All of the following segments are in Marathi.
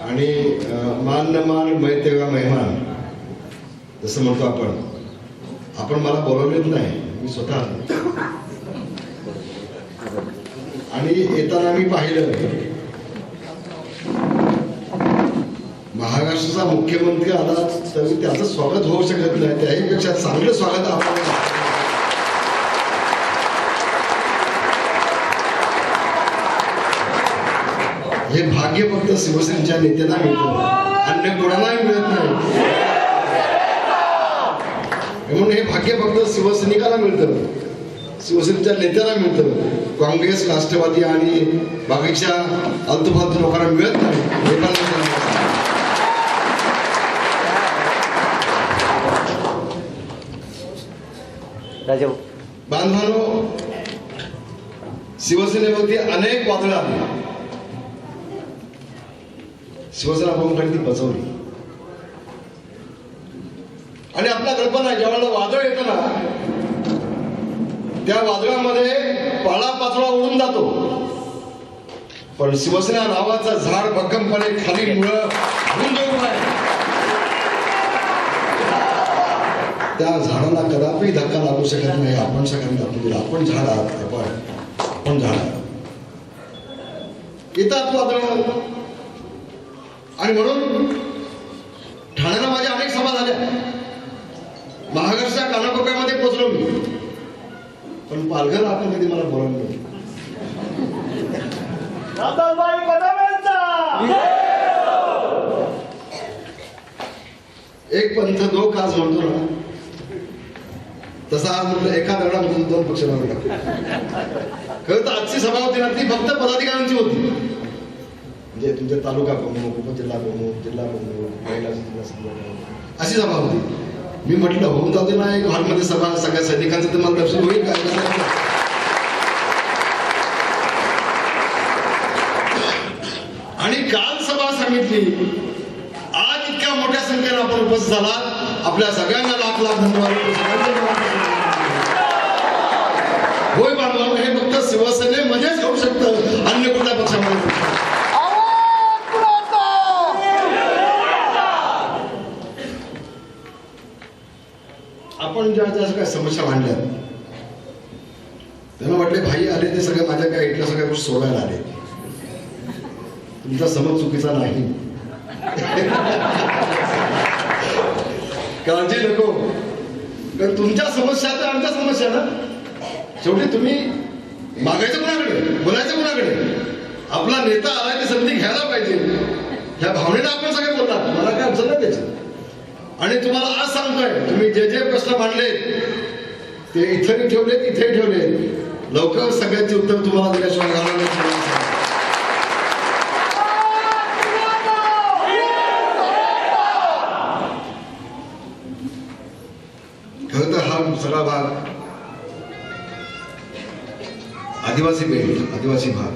आणि मान न मान मै तेव्हा मेहमान जसं म्हणतो आपण मला बोलवलेच नाही, मी स्वतः आलो. आणि येताना मी पाहिलं महाराष्ट्राचा मुख्यमंत्री आला तरी त्याचं स्वागत होऊ शकत नाही, त्याहीपेक्षा चांगलं स्वागत आपण. हे भाग्य फक्त शिवसेनेच्या नेत्यांना मिळतं, अन्य कोणालाही मिळत नाही. म्हणून हे भाग्य फक्त शिवसैनिकाला मिळतं, शिवसेनेच्या नेत्याला मिळतं. काँग्रेस, राष्ट्रवादी आणि बाकीच्या अल्तुफालतू लोकांना मिळत नाही. हे पण बांधवांनो, शिवसेनेवरती अनेक वादळं आली, शिवसेना प्रमुखांनी ती बसवली. आणि आपल्या कल्पना आहे, ज्यावेळेला वादळ येतं ना त्या वादळामध्ये पाळापाचोळा उडून जातो, पण शिवसेना नावाचं झाड भक्कमपणे खाली मुळं घालून देऊ नये. त्या झाडाला कदापि धक्का लागू शकत नाही. आपण सगळ्यांनी दाखवून दिलं, आपण झाड आहात, आपण झाड आहात. येतात वादळ. आणि म्हणून ठाण्याला माझ्या अनेक सभा झाल्या, महाराष्ट्राच्या कानाकोपऱ्यामध्ये पोचलो मी, पण पालघर आपण कधी मला बोलावलं नाही. एक पंथ दो काज म्हणतो ना, तसा आज म्हटलं एका दगडामध्ये दोन पक्ष मागे टाकले. खरं तर आजची सभा होती ना ती फक्त पदाधिकाऱ्यांची होती, म्हणजे तुमचे तालुका प्रमुख, उपजिल्हा प्रमुख, जिल्हा प्रमुख, महिला जिल्हा संघटना, अशी सभा होती. मी म्हटलं होऊन जाते ना एक हॉलमध्ये सभा, सगळ्या सैनिकांचं तर मला दर्शन होईल काय. आणि काल सभा सांगितली, आज इतक्या मोठ्या संख्येने आपण उपस्थित झाला, आपल्या सगळ्यांना लाख लाख धन्यवाद. होय बांधवांनो, हे फक्त शिवसेनेमध्येच होऊ शकतं, अन्य कुठल्या पक्षामध्ये. आपण ज्या ज्या सगळ्या समस्या मांडल्या, त्यांना वाटले भाई आले ते सगळं माझ्या काय इथल्या सगळ्या गोष्टी सोडायला आले. तुमचा समज चुकीचा नाही, काळजी नको, कारण तुमच्या समस्या तर आमच्या समस्या ना. शेवटी तुम्ही मागायचं कुणाकडे, बोलायचं कुणाकडे. आपला नेता आलाय ते संधी घ्यायला पाहिजे, ह्या भावनेला आपण सगळे बोलणार, मला काय अडचण नाही त्याची. आणि तुम्हाला आज सांगतोय, तुम्ही जे जे प्रश्न मांडले ते इथेही ठेवलेत, इथेही ठेवले, लवकर सगळ्यांची उत्तर तुम्हाला दिल्याशिवाय राहणार नाही. खरं तर हा सगळा भाग आदिवासी बेल्ट, आदिवासी भाग,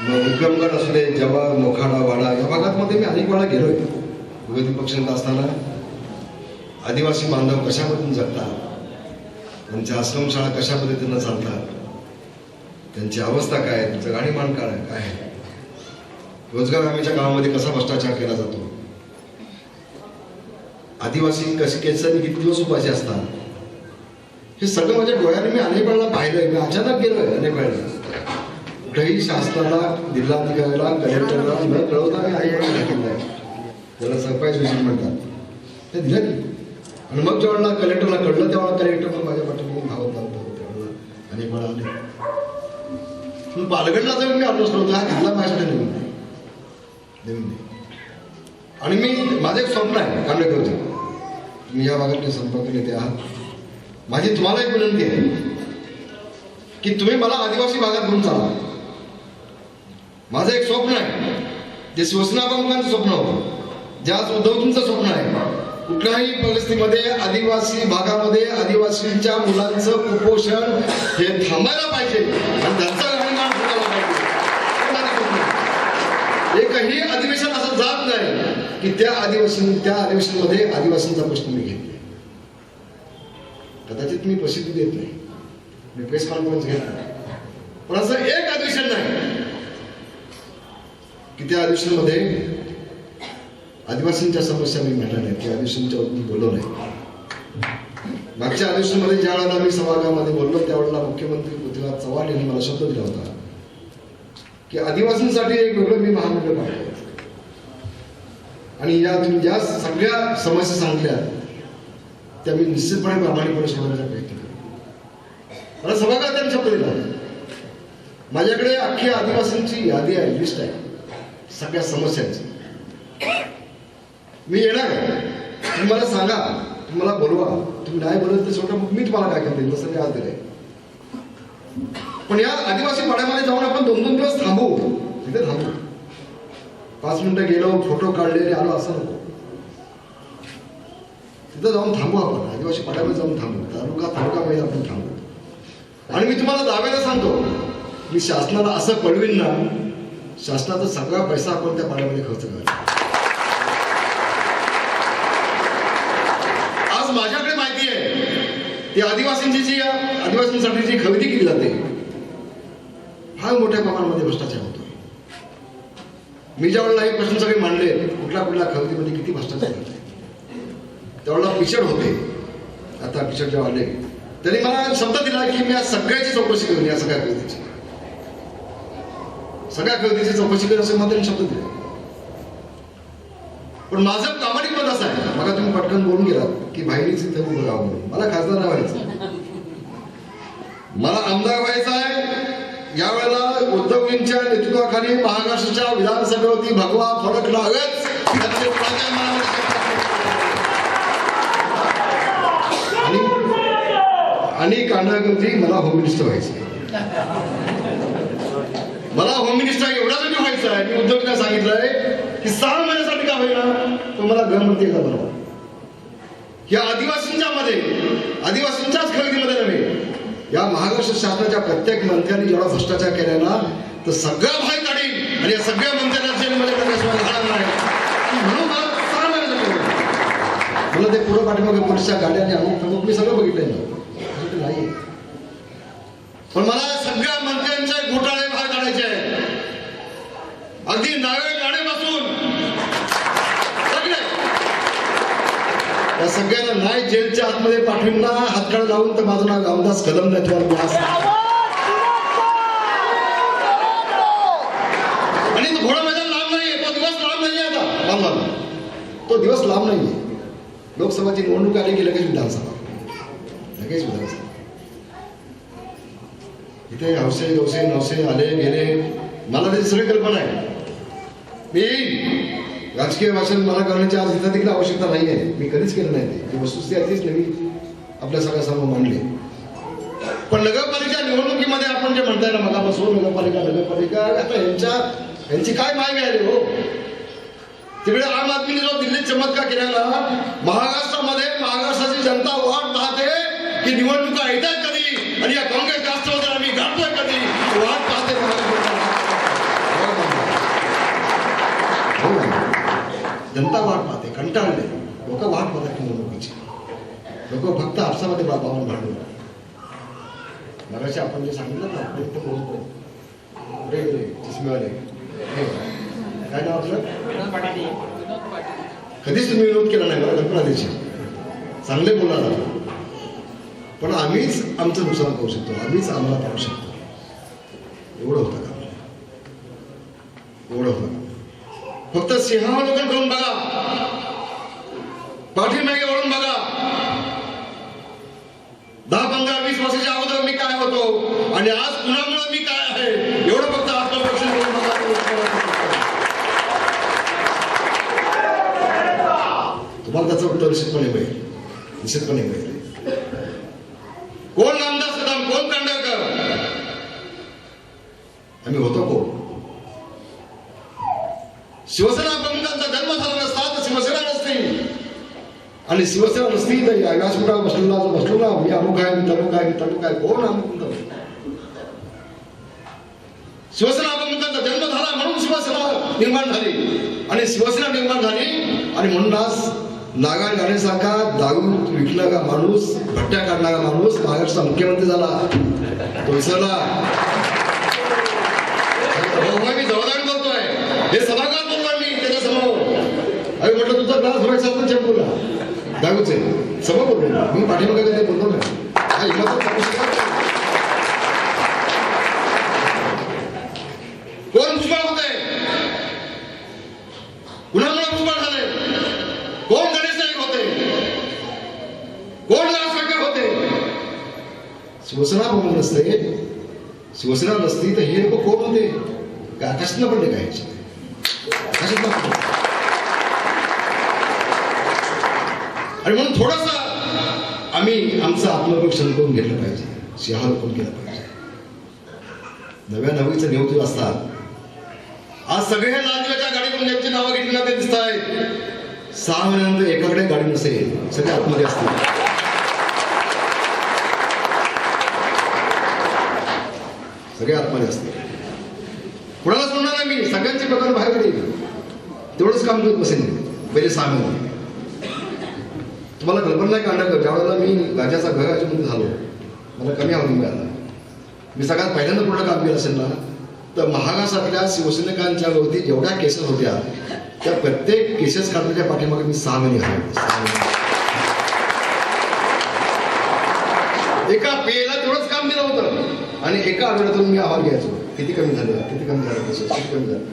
मग विक्रमगड असू दे, जव्हार, मोखाडा, वाडा या भागात मी अनेक वेळा गेलोय. विरोधी पक्षात असताना आदिवासी बांधव कशा पद्धतीने जगतात, त्यांच्या आश्रमशाळा कशा पद्धतीनं चालतात, त्यांची अवस्था काय, त्यांचं राहणीमान काय आहे, रोजगार हमीच्या कामामध्ये कसा भ्रष्टाचार केला जातो, आदिवासी कसे केसांनी किती दिवस उपाशी असतात, हे सगळं माझ्या डोळ्याने मी अनेक वेळेला पाहिलंय. मी अचानक गेलोय अनेक वेळेला, कुठेही शासनाला, जिल्हाधिकाऱ्याला, कलेक्टरला न कळवता मी अनेक वेळेला घेतलेलं आहे. त्याला सरप्राईज विषय म्हणतात, ते दिलं की. आणि मग जेव्हा कलेक्टरला कळलं तेव्हा कलेक्टर मग माझ्या पाठीमागे धावत लागतो. त्यावेळेला अनेक वेळा आले. पण पालघरला जर मी आलोच नव्हतो, हा घेतला माझ्याकडे नवीन. आणि मी माझं एक स्वप्न आहे कांडेकरचं, तुम्ही या भागातले संपर्क नेते आहात, माझी तुम्हाला एक विनंती आहे की तुम्ही मला आदिवासी भागात घेऊन चाला. माझं एक स्वप्न आहे, जे शिवसेना प्रमुखांचं स्वप्न होतं, ज्याच उद्धवजींचं स्वप्न आहे. कुठल्याही परिस्थितीमध्ये आदिवासी भागामध्ये आदिवासींच्या मुलांचं कुपोषण हे थांबायला पाहिजे आणि त्यांचा राहणीमान सुधारला पाहिजे. एकही अधिवेशन असं जात नाही की त्या अधिवेशनमध्ये आदिवासींचा प्रश्न मी घेतला. कदाचित मी प्रसिद्धी देत नाही, मी प्रेस कॉन्फरन्स घेत नाही, पण असं एक अधिवेशन नाही की त्या अधिवेशनामध्ये आदिवासींच्या समस्या मी म्हटल्या नाहीत, त्या अधिवेशनाच्या मी बोललो नाही. मागच्या अधिवेशनामध्ये ज्या वेळेला मी सभागृहामध्ये बोललो त्यावेळेला मुख्यमंत्री पृथ्वीराज चव्हाण यांनी मला शब्द दिला होता की आदिवासींसाठी एक वेगळं मी महामंडळ पाडतो आणि या तुम्ही ज्या सगळ्या समस्या सांगितल्या त्या मी निश्चितपणे प्रामाणिकपणे सोडवण्याचा प्रयत्न करेन. मला सभागृहात त्यांनी शब्द दिला. माझ्याकडे अख्खी आदिवासींची यादी आहे, लिस्ट आहे सगळ्या समस्यांची. मी येणार आहे, तुम्ही मला सांगा, तुम्ही मला बोलवा, तुम्ही नाही बोलत तर शेवटा मग मी तुम्हाला काय करते तसं मी आज दिलंय. पण या आदिवासी पाड्यामध्ये जाऊन आपण 2-2 दिवस थांबू, तिथे थांबू. 5 मिनिटं गेलो, फोटो काढले आणि आलो असं नको. तिथं जाऊन थांबू, आपण आदिवासी पाड्यामध्ये जाऊन थांबू, तालुका आपण थांबू. आणि मी तुम्हाला दाव्याला सांगतो, मी शासनाला असं कळवीन ना, शासनाचा सगळा पैसा आपण त्या पाड्यामध्ये खर्च करायचा. आज माझ्याकडे माहिती आहे ती आदिवासींसाठी जी खरेदी केली जाते फार मोठ्या प्रमाणामध्ये भ्रष्टाचार होतो. मी ज्या वेळेला हे प्रश्न सगळे मांडले, कुठल्या खरेदीमध्ये किती भ्रष्टाचार होते, त्यावेळेला पिछड होते. आता पिछड जेव्हा आले त्यांनी मला शब्द दिला की मी आज सगळ्याची चौकशी करून, या सगळ्या खरेदीची चौकशी करून असं मला त्यांनी शब्द दिले. पण माझं प्रामाणिक मत असं आहे, बघा तुम्ही पटकन बोलून गेलात की भाईनीच इथं उभं राहावं म्हणून. मला खासदार नाही व्हायचं, मला आमदार व्हायचं आहे. यावेळेला उद्धवजींच्या नेतृत्वाखाली महाराष्ट्राच्या विधानसभेवरती भगवा फडक लागत आणि कांडळकरजी मला होम मिनिस्टर व्हायचं. मला होम मिनिस्टर एवढ्यासाठी व्हायचं आहे की उद्धवजींना सांगितलंय की 6 महिन्यासाठी का होईना तो मला गृहमंत्री एकदा बनवा. या आदिवासींच्याच खरेदीमध्ये नव्हे, या महाराष्ट्र शासनाच्या प्रत्येक मंत्र्यांनी जेवढा भ्रष्टाचार केला ना, तर सगळं बाहेर काढीन आणि या सगळ्या मंत्र्यांना जेलमध्ये टाकण्याशिवाय नाही. म्हणून मला 6 महिन्यासाठी मला ते पुढं पाठीमागे पोलिसच्या गाड्याने अमुक मी सगळं बघितलंय नाही. पण मला सगळ्या मंत्र्यांचे घोटाळे बाहेर काढायचे आहे, अगदी नावे गाण्यापासून सगळे. या सगळ्यांना नाही जेलच्या आतमध्ये पाठवून ना, हातकाळ लावून तर माझं नाव रामदास कदम नाही आणि तो घोडा मैदान लांब नाहीये, तो दिवस लांब नाहीये. आता तो दिवस लांब नाहीये. लोकसभाची निवडणूक आली की लगेच विधानसभा. इथे हौसे गवसे नवसे आले गेले, मला त्याची सगळी कल्पना आहे. मी राजकीय भाषण मला करण्याची आज इथं देखील आवश्यकता नाही आहे, मी कधीच केलं नाही. ती वस्तुस्थिती अगदीच नवी आपल्या सगळ्यासमोर मांडली. पण नगरपालिका निवडणुकीमध्ये आपण जे म्हणताय ना मगापासून, नगरपालिका आता यांची काय माय मिळाली हो. तिकडे आम आदमीने जो दिल्लीत चमत्कार केलेला, महाराष्ट्रामध्ये महाराष्ट्राची जनता वाट पाहते की निवडणुका येतात कधी आणि या काँग्रेस राष्ट्रवादी आम्ही गाठतोय कधी, वाट पाहते. जनता वाट पाहते, कंटाळले लोक वाट पाहतात निवडणुकीची. लोक फक्त आपसामध्ये पाहून भांडून. मगाशी आपण जे सांगितलं ना, प्रयत्न बोलतो चष्मेवाले काय नाव आपलं, कधीच तुम्ही विरोध केला नाही, मला कल्पना द्यायची. चांगले बोलणार, पण आम्हीच आमचं नुकसान करू शकतो, आम्हीच आम्हाला पाहू शकतो. एवढं होतं का, एवढं होतं. फक्त सिंहावलोकन बघा, पाठीमागे वळून बघा. 10, 15, 20 वर्षाच्या अगोदर मी काय होतो आणि आज कुणामुळे मी काय आहे, एवढं फक्त आत्मपरीक्षण करून बघा. तुम्हाला त्याचं उत्तर निश्चितपणे मिळेल. कोण रामदास कदम, कोण कांडळकर, आम्ही होतो कोण. शिवसेना प्रमुखांचा जन्म झाला नसता तर शिवसेना नसती, आणि शिवसेना नसती तर या व्यासपीठावर बसलो ना, मी अमुक आहे, मी तमुक आहे, मी तमुक आहे. कोण अमुक? शिवसेना प्रमुखांचा जन्म झाला म्हणून शिवसेना निर्माण झाली, आणि शिवसेना निर्माण झाली आणि म्हणूनच नागार गाण्यासारखा दारू विकणारा माणूस, भट्ट्या काढणारा माणूस महाराष्ट्राचा मुख्यमंत्री झाला. तो विसरला. मी जबाबदारी करतोय. हे सभागृहात बोललो मी त्याच्यासमोर. अरे म्हटलं तुझा ग्लास भरायचा असतो चेंबूला दारूचे समोर बोललो मी, पाठीमागे कधी बोललो नाही. हा हिंमत कोण भुजबळ होते, कुणामुळे भुजबळ झाले, कोण गणेश नाईक होते, कोण लालसागर होते. शिवसेना कोण नसते, शिवसेना नसती तर हे लोक कोण होते, आकाशातनं पडले काय, आकाशातनं पडले. आणि म्हणून थोडासा आम्ही आमचं आत्मपरीक्षण करून घेतलं पाहिजे, सिंहारोपण केलं पाहिजे. नव्या नवीचं नेतृत्व असतात. आज सगळे हे लाल दिव्याच्या गाडीतून ज्यांची नावं घेतली ना ते दिसत आहेत. 6 महिन्यानंतर एकाकडे गाडी नसेल, सगळे आतमध्ये असतील. सगळे आतमध्ये असतील. कुणालाच म्हणणार नाही मी, सगळ्यांचे प्रकार बाहेर काढेल. तेवढंच काम करत बसेल पहिले 6 महिने. तुम्हाला कल्पना नाही काढणार, ज्या वेळेला मी राजाचा घराच्यामध्ये झालो, मला कमी अवधी मिळाला. मी सगळ्यात पहिल्यांदा पूर्ण काम केलं असेल ना, तर महाराष्ट्रातल्या शिवसैनिकांच्या वरती जेवढ्या केसेस होत्या त्या प्रत्येक केसेस काढण्याच्या पाठीमागे मी 6 महिने घालवले. एका पेला तेवढंच काम दिलं होतं आणि एका आठवड्यातून मी अहवाल घ्यायचो, किती कमी झालं, किती कमी झालं, केसेस किती कमी झालं.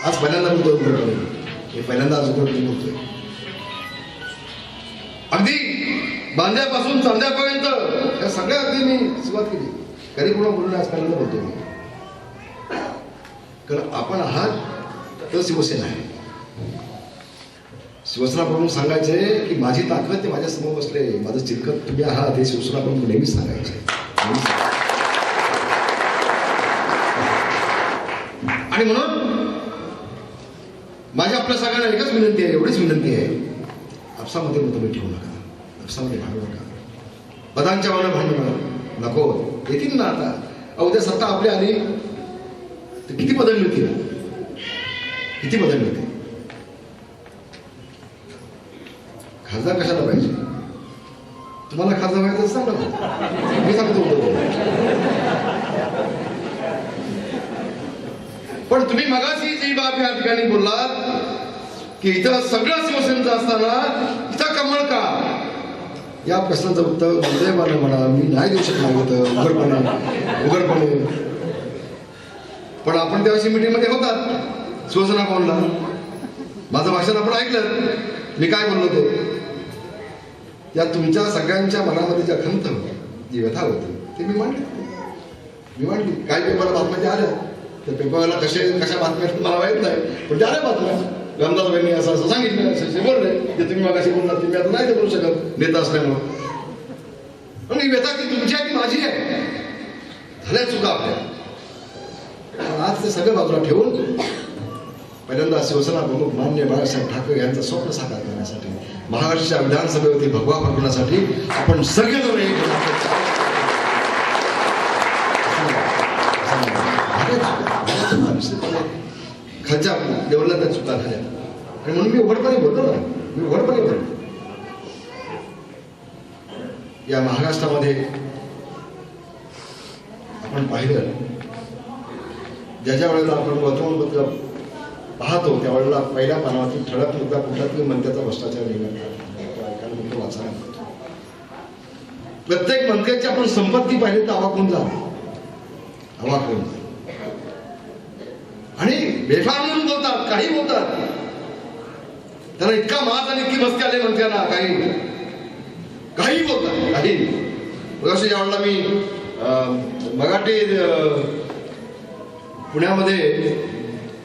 आज पहिल्यांदा मी हे पहिल्यांदा आज बोलतोय. अगदी बांध्यापासून चांद्यापर्यंत या सगळ्या अगदी मी सुरुवात केली. कधी पुन्हा बोलून आज पहिल्यांदा बोलतोय मी, कारण आपण आहात तर शिवसेना आहे. शिवसेना प्रमुख सांगायचे की माझी ताकद ते माझ्या समोर बसले, माझं चिरकत तुम्ही आहात हे शिवसेना प्रमुख नेहमीच सांगायचे. आणि म्हणून माझी आपल्या सगळ्यांना एकच विनंती आहे, एवढीच विनंती आहे, आपसामध्ये मतभेद ठेवू नका, आपसामध्ये भांडू नका, पदांच्या वाला भांडू नको. येतील ना आता, उद्या सत्ता आपली आली तर किती बदलली होती, किती बदलली होती. खासदार कशाला पाहिजे, तुम्हाला खासदार व्हायचं सांगा, मी सांगतो. पण तुम्ही मगाशी जी बाब या ठिकाणी बोललात की इथं सगळं शिवसेनेचं असताना इथं कमळ का, या प्रश्नाचं उत्तर दुर्दैवानं म्हणा मी नाही देऊ शकणार होतं उघडपणे. पण आपण त्या मीटिंगमध्ये होतात शिवसेना भवनला, माझं भाषण आपण ऐकलं, मी काय बोललो होतो. या तुमच्या सगळ्यांच्या मनामध्ये ज्या खंत होती, जी व्यथा होती, ती मी मांडली. काही पेपरला बातम्या आल्या, त्या पेपरला कशा बातम्या मला माहीत नाही, पण त्या आल्या बातम्या. रामदासबाईंनी असं सांगितलं, असे बोलले, जे तुम्ही मगाशी बोललात, तुम्ही आता नाही ते बोलू शकत नेता असल्यामुळं. पण ही व्यथा ती तुमची आहे की माझी आहे, झाल्या चुका आपल्या. आज ते सगळं बाजूला ठेवून पहिल्यांदा शिवसेना प्रमुख माननीय बाळासाहेब ठाकरे यांचं स्वप्न साकार करण्यासाठी, महाराष्ट्राच्या विधानसभेवरती भगवा फडकण्यासाठी आपण सगळेजण खालच्या लेवलला त्या चुका झाल्या. आणि म्हणून मी उघडपणे बोलतो ना, मी उघडपणे बोलतो. या महाराष्ट्रामध्ये आपण पाहिलं, ज्या वेळेला आपण वर्तमानपत्र पाहतो त्यावेळेला पहिल्या पानावरती ठळक मुद्दा कुठला तरी मंत्र्याचा भ्रष्टाचार निघाला वाचायला मिळतो. प्रत्येक मंत्र्याची आपण संपत्ती पाहिली तर अवाक होऊन जा. आणि बेफार म्हणून बोलतात, काही बोलतात, त्यांना इतका माज आणि इतकी मस्ती आले मंत्र्यांना, काही बोलतात, काही. असे ज्यावेळेला मी मराठी पुण्यामध्ये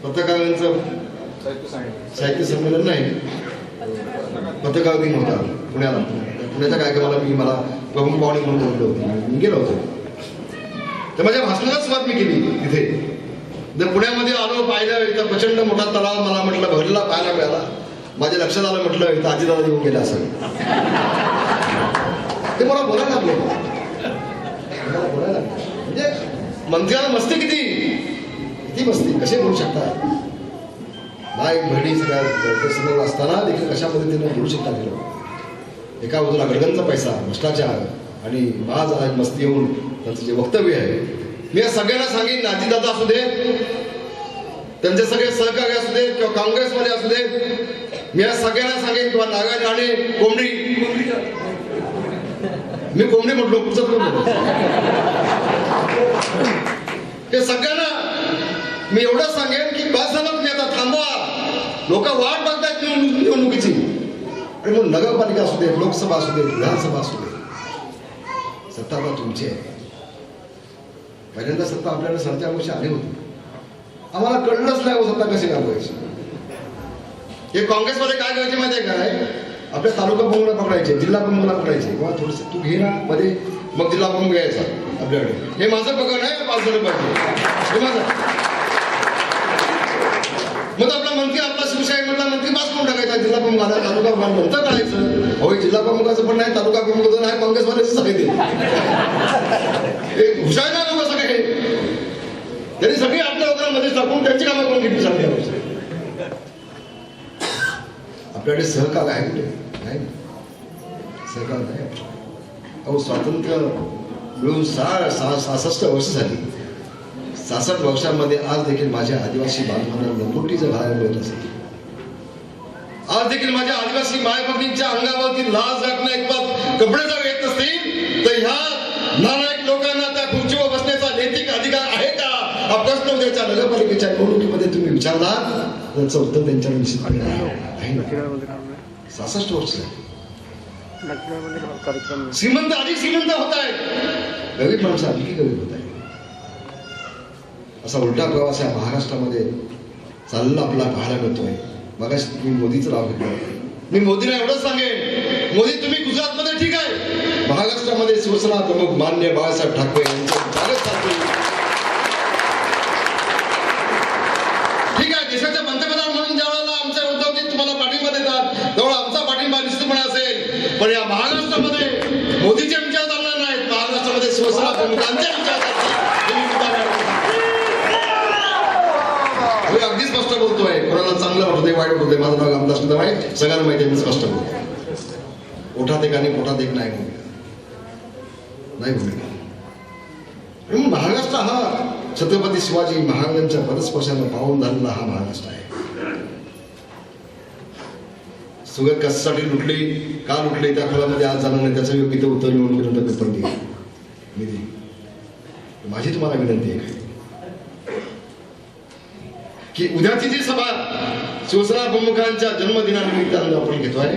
पत्रकारांचं साहित्य संमेलन नाही, पत्रकार दिन होता पुण्याला. पुण्याच्या कार्यक्रमाला मला प्रमुख पाहुणे म्हणून बोललो होतो, मी गेलो होतो. तर माझ्या भाषणाला सुरुवात मी केली तिथे. जर पुण्यामध्ये आलो, पाहिलं इथं प्रचंड मोठा तलाव मला म्हटलं भरलेला पाहायला मिळाला. माझ्या लक्षात आलं, म्हटलं इथं आजीदादा येऊन गेला असेल. ते मला बोलायला लागले, म्हणजे मंत्र्याला मस्ती किती मस्ती, कसे बोलू शकतात. बाईक बहिणी सगळ्या समोर असताना देखील कशा पद्धतीने बोलू शकतात. एका बाजूला गडगंचा पैसा, भ्रष्टाचार आणि माज मस्ती येऊन त्यांचं जे वक्तव्य आहे, मी या सगळ्यांना सांगेन, आजीदादा असू दे, त्यांचे सगळे सहकारी असू देत किंवा काँग्रेसवाले असू देत, मी आज सगळ्यांना सांगेन किंवा नागा राणे कोंबडी, मी कोंबडी म्हटलो पुढचं हे सगळ्यांना मी एवढं सांगेन की बस झालं तुम्ही आता थांबवा, लोक वाट बघतात निवडणुकीची. आणि मग नगरपालिका असू दे, लोकसभा असू दे, विधानसभा असू दे, सत्ता आता तुमची आहे. पहिल्यांदा सत्ता आपल्याला 4.5 आली होती, आम्हाला कळलंच नाही सत्ता कशी गाजवायची. हे काँग्रेसमध्ये काय करायचे माहिती आहे काय, आपल्या तालुका प्रमुखला पकडायचे, जिल्हा प्रमुखला पकडायचे, किंवा थोडस तू घे ना मध्ये, मग जिल्हा प्रमुख घ्यायचा आपल्याकडे. हे माझं पकड आहे, 5 जण पाहिजे हे माझं. मग आपला मंत्री, आपला शिवशाही मधला मंत्री पास करून टाकायचा, जिल्हा प्रमुख आला, तालुका प्रमुख नंतर करायचं. हो जिल्हा प्रमुखाचं पण नाही, तालुका प्रमुख नाही, काँग्रेसवाल्याच सांगितले हुशार ना लोक सगळे. त्यांनी सगळी आपल्या लोकांमध्ये टाकून त्यांची कामं करून घेतली सांगते. आपल्याकडे सहकार आहे कुठे? नाही, सहकार नाही. अहो स्वातंत्र्य मिळून 66 वर्ष झाली. 66 वर्षांमध्ये आज देखील माझ्या आदिवासी बांधवांना लंगोटी जर घालायला मिळत असेल, आज देखील माझ्या आदिवासी मायबाबींच्या अंगावरती लाज राखणं इतपत कपडे जर येत नसतील, तर ह्या नालायक लोकांना त्या खुर्चीवर बसण्याचा नैतिक अधिकार आहे का? हा प्रश्न उद्याच्या नगरपालिकेच्या निवडणुकीमध्ये तुम्ही विचारला, त्याचं उत्तर त्यांच्यावर निश्चितपणे आहे. 66 वर्ष झाली. श्रीमंत अधिक श्रीमंत होत आहे, गरीब माणसं अधिक गरीब होत आहे. असा उलटा प्रवास या महाराष्ट्रामध्ये चालला आपला पाहायला मिळतोय. मगाशी तुम्ही मोदीचं नाव घेतलं, मी मोदीला एवढंच सांगेन, मोदी तुम्ही गुजरातमध्ये ठीक आहे, महाराष्ट्रामध्ये शिवसेना प्रमुख मान्य बाळासाहेब ठाकरे यांचं स्वागत करतो. ठीक आहे, देशाचे पंतप्रधान म्हणून ज्यावेळेला आमच्या उद्धवजी तुम्हाला पाठिंबा देतात, तेवढा आमचा पाठिंबा निश्चितपणे असेल. पण या महाराष्ट्रामध्ये मोदीचे विचार चालणार नाहीत, महाराष्ट्रामध्ये शिवसेना प्रमुखांचे विचार चालतात. अगदी स्पष्ट बोलतोय, कोणाला चांगलं वाटतंय वाईट वाटतंय, माझं नाव आमदार सुद्धा माहिती, सगळ्यांना माहिती आहे, मी स्पष्ट बोलतो. ओठात एक आणि पोटात एक नाही भूमिका. महाराष्ट्र हा छत्रपती शिवाजी महाराजांच्या पदस्पर्शानं पावून झालेला हा महाराष्ट्र आहे. सुगत कशासाठी लुटली, का लुटली, त्या खोलामध्ये आज जाणार नाही, त्याचं योग्य ते उत्तर निवडणूक पेपर दिली. माझी तुम्हाला विनंती आहे की उद्याची जी सभा शिवसेना प्रमुखांच्या जन्मदिनानिमित्तानं आपण घेतोय,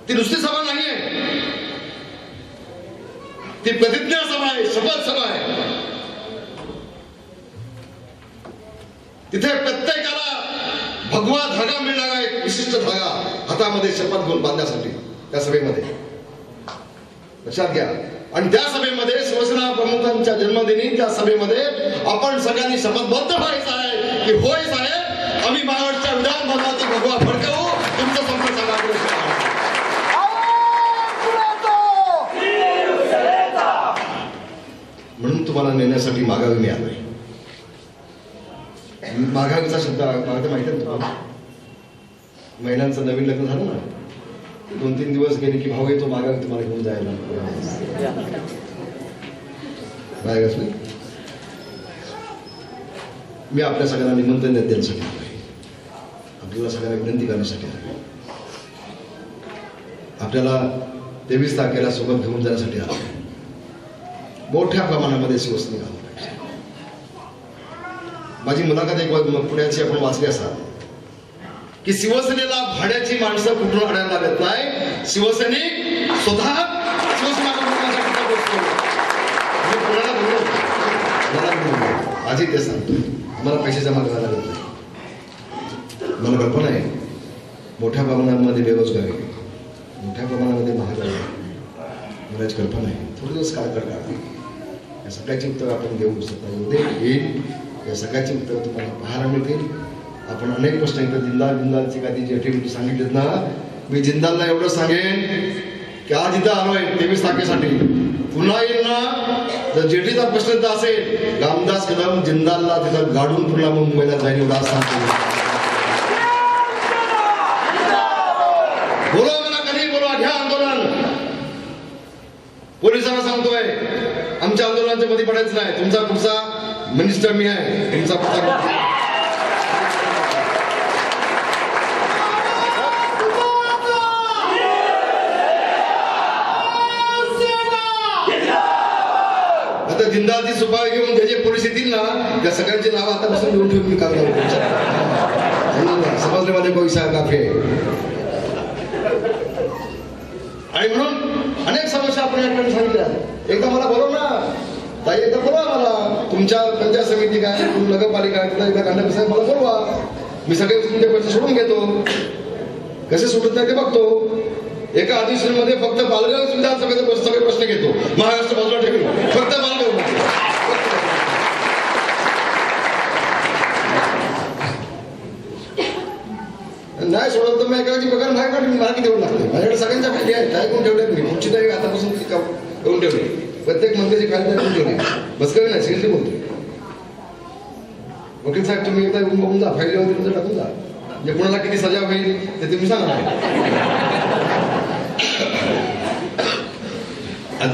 ती नुसती सभा नाहीये, ती प्रतिज्ञा सभा आहे, शपथ सभा आहे. तिथे प्रत्येकाला भगवा धागा मिळणार आहे, विशिष्ट धागा हातामध्ये शपथ घेऊन बांधण्यासाठी त्या सभेमध्ये, लक्षात घ्या. आणि त्या सभेमध्ये शिवसेना प्रमुखांच्या जन्मदिनी त्या सभेमध्ये आपण सगळ्यांनी शपथबद्ध व्हायचं आहे की होय साहेब, आम्ही महाराष्ट्र विधान भवनातील भगवा फडकवू, तुमचं संपर्क म्हणून तुम्हाला नेण्यासाठी माघावी मी आलोय. माघावीचा शब्द माहिती आहे तुम्हाला? महिलांचं नवीन लग्न झालं ना, 2-3 दिवस गेले की भाऊ येतो माघावी तुम्हाला घेऊन जायला. मी आपल्या सगळ्यांना निमंत्रण देण्यासाठी आलोय, आपल्याला सगळ्यांना विनंती करण्यासाठी आलोय, आपल्याला 23 तारखेला सोबत घेऊन जाण्यासाठी आलोय. मोठ्या प्रमाणामध्ये शिवसेना घालू पाहिजे. माझी मुलाखत एक पुण्याची आपण वाचली असाल की शिवसेनेला भाड्याची माणसं कुठून आणायला लागत नाही, शिवसैनिक स्वतः शिवसेना आजही ते सांगतो, आम्हाला पैसे जमा करायला लागत नाही. मला कल्पना आहे मोठ्या प्रमाणामध्ये बेरोजगारी, मोठ्या प्रमाणामध्ये महागाई, मला याची कल्पना आहे. थोडे दिवस काळ काढा, या सगळ्याची उत्तर आपण देऊ येईल. या सगळ्याची उत्तर तुम्हाला पाहायला मिळतील. आपण अनेक प्रश्न इथं जिंदालची काही जी ऍक्टिव्हिटी सांगितलीत ना, मी जिंदालला एवढं सांगेन की आज इथं आलोय 23 तारखेसाठी, पुन्हा येईल ना, जर जेटीचा प्रश्न तर असेल, रामदास कदम जिंदालला तिथं गाडून पुन्हा मुंबईला जाईल, एवढा सांगतो. बोलवा मला, कधी बोलवा, घ्या आंदोलन. पोलिसांना सांगतोय आमच्या आंदोलनाच्या मध्ये पडायचं नाही, तुमचा पुढचा मिनिस्टर मी आहे, तुमचा पत्ता आता जिंदाची सुपारी घेऊन त्याचे पोलीस येतील ना, त्या सगळ्यांची नाव आतापासून लिहून ठेवून मी कागदावर समजले मध्ये पैसा काफी आहे. आणि म्हणून अनेक समस्या आपण याकडे सांगितल्या. एकदा मला बोलव ना ताई, एकदा बोलवा मला, तुमच्या पंचायत समिती काय, नगरपालिका आहे, एकदा कांडे साहेब मला बोलवा, मी सगळे तुमचे पैसे सोडून घेतो. कसे सोडत नाही ते बघतो. एका अधिवेशनामध्ये फक्त बालगाव विधानसभेचे सगळे प्रश्न घेतो, महाराष्ट्र बाजूला ठेवून फक्त बालगाव. नाही सोडत तर मी एकाची पगार मार्गी देऊन लागते. माझ्याकडे सगळ्यांच्या फायदे आहेत, काय करून ठेवले मी पुढची तारीख आतापासून करून ठेवली. प्रत्येक मंत्र्याची फायदा करून ठेवली. बस कमी नाही, सिरियसली बोलतो. वकील साहेब तुम्ही एकदा येऊन बघून जा, फायलीवरती तुमचं टाकून जा, म्हणजे कुणाला किती सजा होईल ते तुम्ही सांगा.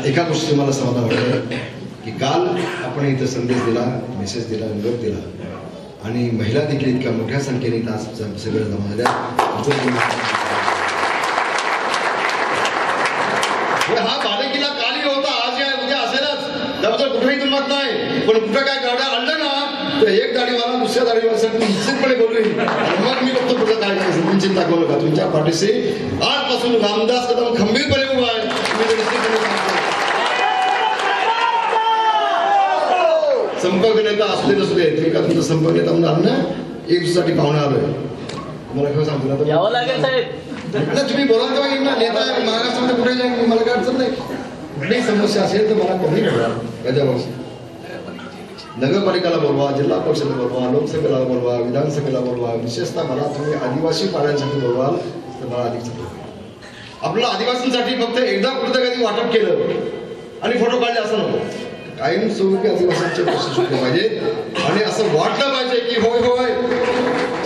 एका गोष्टी मला समाधान वाटलं की काल आपण इथं संदेश दिला, मेसेज दिला, निरोप दिला आणि महिला देखील इतक्या मोठ्या संख्येने इथं सगळ्या जमा झाल्या. हा बालेकिल्ला कालही होता, आज या उद्या असेलच, त्याबद्दल कुठेही तुमत नाही. पण कुठं काय गाड्या आणलं ना तर एक दाढीवाला दुसऱ्या दाढीवाल्यासाठी निश्चितपणे बोलवेल. मग मी बघतो पुढचं काय करायचं. तुम्ही चिंता करू नका, तुमच्या पाठीशी आजपासून रामदास कदम खंबीरपणे उभा आहे. संपर्क नेता असले नसले तरी का तुमचा संपर्क नेता म्हणून आलं ना, एक दिवसासाठी पाहुणे आलोय. तुम्हाला खरं सांगतो ना, यावं लागेल साहेब. तुम्ही बोला तेव्हा येईल ना. नेता महाराष्ट्रामध्ये कुठे जाईल मला काय अडचण नाही. कुठलीही समस्या असेल तर मला कमी करा. त्याच्यावर नगरपालिकाला बोलवा, जिल्हा परिषदेला बोलवा, लोकसभेला बोलवा, विधानसभेला बोलवा. विशेषतः मला तुम्ही आदिवासी पाड्यांसाठी बोलवाल तर मला अधिक चांगलं. आपल्याला आदिवासींसाठी फक्त एकदा कुठं कधी वाटप केलं आणि फोटो काढले असं नको. कायमस्वरूपी आदिवासींचे प्रश्न सुटले पाहिजे आणि असं वाटलं पाहिजे की होय होय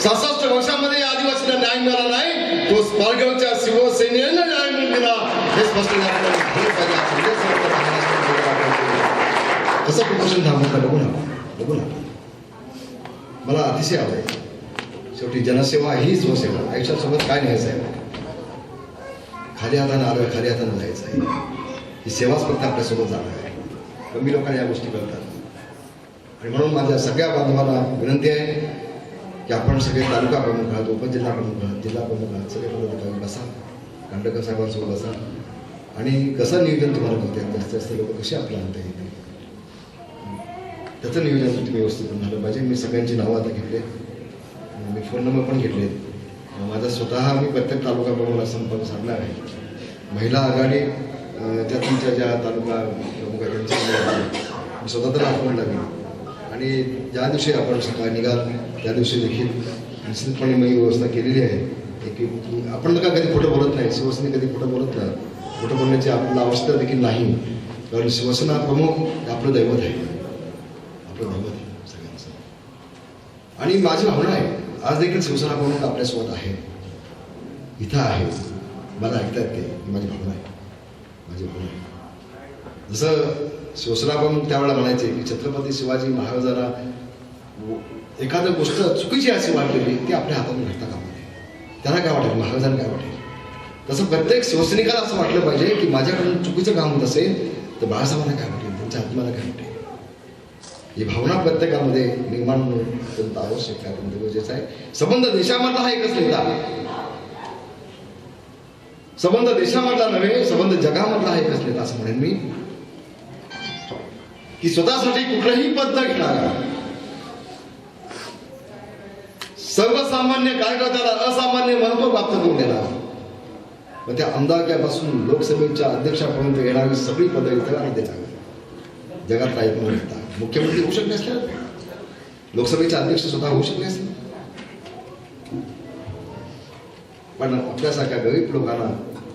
66 वर्षांमध्ये आदिवासीला न्याय मिळाला नाही, तो पालघरच्या शिवसेनेनं न्याय मिळून दिला हे स्पष्ट कसं कुपोषण थांबवता बघू ना. मला अतिशय आवडेल. शेवटी जनसेवा ही स्वसेवा. आयुष्यासोबत काय न्यायचं आहे, खाली हातानं आलोय, खाली हातानं जायचं आहे. ही सेवाच फक्त आपल्यासोबत जाणार आहे. कमी लोकांना या गोष्टी करतात आणि म्हणून माझ्या सगळ्या बांधवांना विनंती आहे की आपण सगळे तालुका प्रमुख आहात, उपजिल्हा प्रमुख आहात, जिल्हा प्रमुख आहात, सगळे प्रमुख बसा, कांडकर साहेबांसोबत बसा आणि कसं नियोजन तुम्हाला करते जास्तीत जास्त लोक कसे आपल्या आणता येतील त्याचं नियोजन तुम्ही व्यवस्थित झालं पाहिजे. मी सगळ्यांची नावं आता घेतले, मी फोन नंबर पण घेतले. माझा स्वतः मी प्रत्येक तालुका प्रमुखाला संपर्क साधणार आहे. महिला आघाडी त्या तुमच्या ज्या तालुका प्रमुख आहेत त्यांच्या स्वतः तर आपण लागेल आणि ज्या दिवशी आपण सकाळी निघाल त्या दिवशी देखील निश्चितपणे मी व्यवस्था केलेली आहे की आपण नका कधी खोटं बोलत नाही, शिवसेने कधी खोटं बोलत नाही. खोटं बोलण्याची आपल्याला आवश्यकता देखील नाही, कारण शिवसेना प्रमुख आपलं दैवत आहे, आपलं दैवत आहे सगळ्यांचं. आणि माझी भावना आहे आज देखील शिवसेना प्रमुख आपल्यासोबत आहे, इथं आहे, मला ऐकता येते. माझी भावना आहे, माझी भावना आहे. जसं शिवसेना प्रमुख त्यावेळेला म्हणायचे की छत्रपती शिवाजी महाराजांना एखादं गोष्ट चुकीची अशी वाटलेली ती आपल्या हातातून घडता कामा नये. त्यांना काय वाटेल, महाराजांना काय वाटेल. तसं प्रत्येक शिवसैनिकाला असं वाटलं पाहिजे की माझ्याकडून चुकीचं काम होत असेल तर बाळासाहेबांना काय वाटेल, त्यांच्या आत्म्याला काय वाटेल. ही भावना प्रत्येकामध्ये निर्माण होणं अत्यंत आवश्यक आहे, अत्यंत गरजेचं आहे. संबंध देशामधला हा एकच नेता, संबंध देशामधला नव्हे, संबंध जगामधला हा एकच नेता असं म्हणेन मी की स्वतःसाठी कुठलंही पद न घेणारा, सर्वसामान्य कार्यकर्त्याला असामान्य महत्व प्राप्त करून देणार, मग त्या आमदारक्यापासून लोकसभेच्या अध्यक्षापर्यंत येणारी सगळी पदं इतरांना देणार. जगातला एक नेता मुख्यमंत्री होऊ शकले असल्या, लोकसभेचे अध्यक्ष स्वतः होऊ शकले असले, पण आपल्यासारख्या गरीब लोकांना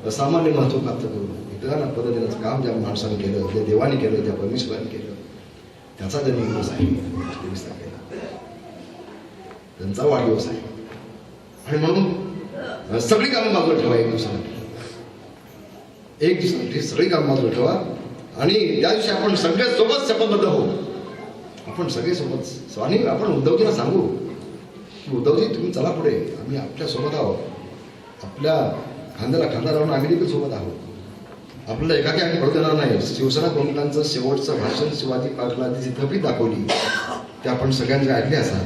असामान्य महत्व प्राप्त करून इतरांना पद देण्याचं काम ज्या माणसाने केलं, ज्या देवाने केलं, ज्या परमेश्वराने केलं, त्याचा जन्मदिवस आहे 23 तारखेला, त्यांचा वाढदिवस आहे. आणि म्हणून सगळी कामं बाजूला ठेवा, एक दिवसासाठी सगळी कामं बाजूला ठेवा आणि त्या दिवशी आपण सगळ्या सोबत शपथबद्ध होऊ. आपण सगळे सोबत आणि आपण उद्धवजीला सांगू की उद्धवजी तुम्ही चला पुढे, आम्ही आपल्या सोबत आहोत, आपल्या खांद्याला खांदा लावून आम्ही देखील सोबत आहोत, आपल्याला एकाकी आम्ही पडू देणार नाही. शिवसेना प्रमुखांचं शेवटचं भाषण शिवाजी पार्कला जी चित्रफीत दाखवली ते आपण सगळ्यांचे ऐकले असाल.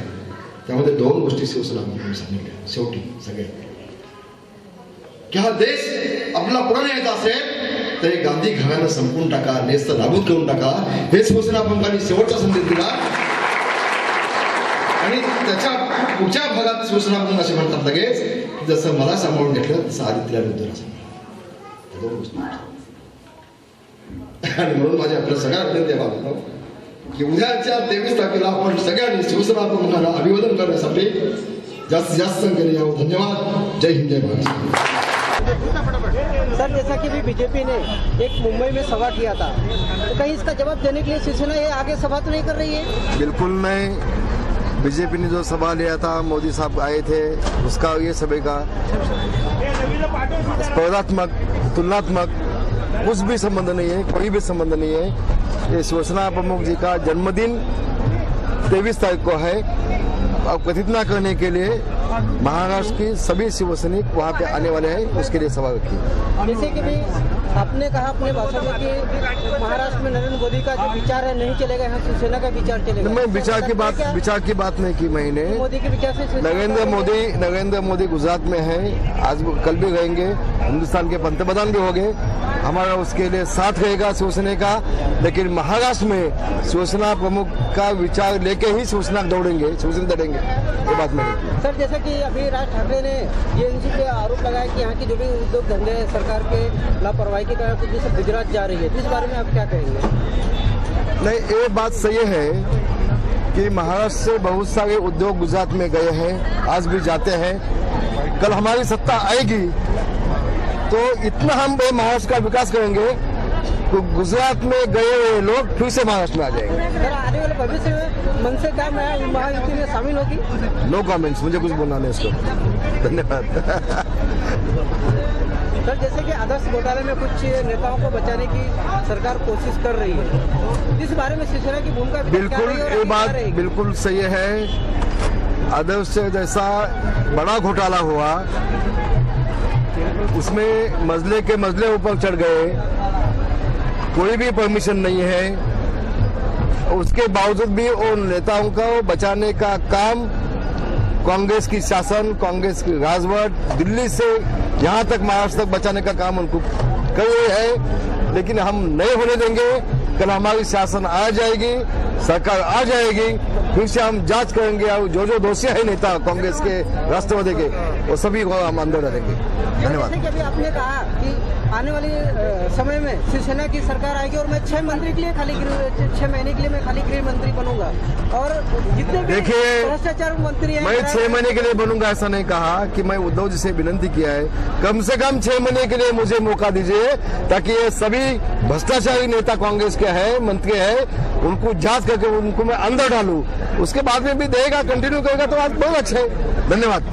त्यामध्ये 2 गोष्टी शिवसेना प्रमुखांनी सांगितल्या शेवटी सगळ्या, की हा देश आपला पुढे न्यायचा असेल तरी गांधी घराणं संपून टाका, नेस्त नाबूद करून टाका. हे शिवसेना प्रमुखांनी शेवटचा संदेश दिला. आणि त्याच्या पुढच्या भागात शिवसेना प्रमुख असे म्हणतात लगेच की जसं मला सांभाळून घेतलं तसं आदित्यला विरुद्धला सांभाळलं. आणि म्हणून माझ्या आपल्या सगळ्या विनंती आहे की उद्याच्या 23 तारखेला आपण सगळ्यांनी शिवसेना प्रमुखांना अभिवादन करण्यासाठी जास्तीत जास्त संख्येने यावं. धन्यवाद. जय हिंद, जय महाराष्ट्र. सर, जैसा कि भी बीजेपी ने एक मुंबई में सभा किया था, तो कहीं इसका जवाब देने के लिए शिवसेना ये आगे सभा तो नहीं कर रही है? बिल्कुल नहीं. बीजेपी ने जो सभा लिया था, मोदी साहब आए थे, उसका ये सभी का स्पर्धात्मक तुलनात्मक कुछ भी संबंध नहीं है, कोई भी संबंध नहीं है. ये शिवसेना प्रमुख जी का जन्मदिन 23 तारीख को है. अब कथित न करने के लिए महाराष्ट्र की सभी शिवसैनिक वहाँ पे आने वाले हैं, उसके लिए सभा रखी. जैसे कि भी आपने कहा अपने भाषण में कि महाराष्ट्र में नरेंद्र मोदी का जो विचार है नहीं चलेगा, यहाँ शिवसेना का विचार चलेगा. मैं विचार की बात नहीं की मैंने. मोदी के विचार से नरेंद्र मोदी गुजरात में है, आज कल भी रहेंगे, हिंदुस्तान के पंतप्रधान भी हो गए. हमारा उसके लिए साथ रहेगा शिवसेना का. लेकिन महाराष्ट्र में शिवसेना प्रमुख का विचार लेके ही शिवसेना दौड़ेंगे, शिवसेना लड़ेंगे, ये बात नहीं. सर, जैसा कि अभी राज ठाकरे ने एजेंसी पे आरोप लगाया कि यहाँ की जो भी उद्योग धंधे सरकार के लापरवाही के कारण कुछ सब गुजरात जा रही है, इस बारे में आप क्या कहेंगे? नहीं, ये बात सही है कि महाराष्ट्र से बहुत सारे उद्योग गुजरात में गए हैं, आज भी जाते हैं. कल हमारी सत्ता आएगी तो इतना हम महाराष्ट्र का विकास करेंगे तो गुजरात में गए हुए लोग फिर से महाराष्ट्र में आ जाएंगे. सर, आने वाले भविष्य में मन से क्या महायुति में शामिल होगी? नो कमेंट्स, मुझे कुछ बोलना नहीं इसको. धन्यवाद. सर, जैसे कि आदर्श घोटाले में कुछ नेताओं को बचाने की सरकार कोशिश कर रही है, इस बारे में शिवसेना की भूमिका बिल्कुल, ये बात बिल्कुल सही है. आदर्श जैसा बड़ा घोटाला हुआ, उसमें मजले के मजले ऊपर चढ़ गए, कोई भी परमिशन नहीं है. उसके बावजूद भी उन नेताओं को बचाने का काम कांग्रेस की शासन, कांग्रेस की राजवट दिल्ली से यहाँ तक महाराष्ट्र तक बचाने का काम उनको कर रही है. लेकिन हम नहीं होने देंगे. कल हमारी शासन आ जाएगी, सरकार आ जाएगी, फिर से हम जांच करेंगे और जो दोषी है नेता कांग्रेस के, राष्ट्रवादी के, वो सभी को हम अंदर डालेंगे. धन्यवाद. जैसे कि अभी आपने कहा कि आने वाले समय में शिवसेना की सरकार आएगी और मैं 6 मंत्री के लिए 6 महीने के लिए मैं खाली गृह मंत्री बनूंगा और जितने भी देखिए, भ्रष्टाचार मंत्री हैं, मैं 6 महीने के लिए बनूंगा ऐसा नहीं कहा. कि मैं उद्धव जी से विनती किया है कम से कम 6 महीने के लिए मुझे मौका दीजिए, ताकि ये सभी भ्रष्टाचारी नेता कांग्रेस के हैं, मंत्री हैं, उनको जांच करके उनको मैं अंदर डालूं. उसके बाद में भी देगा, कंटिन्यू करेगा तो आज बहुत अच्छा है. धन्यवाद.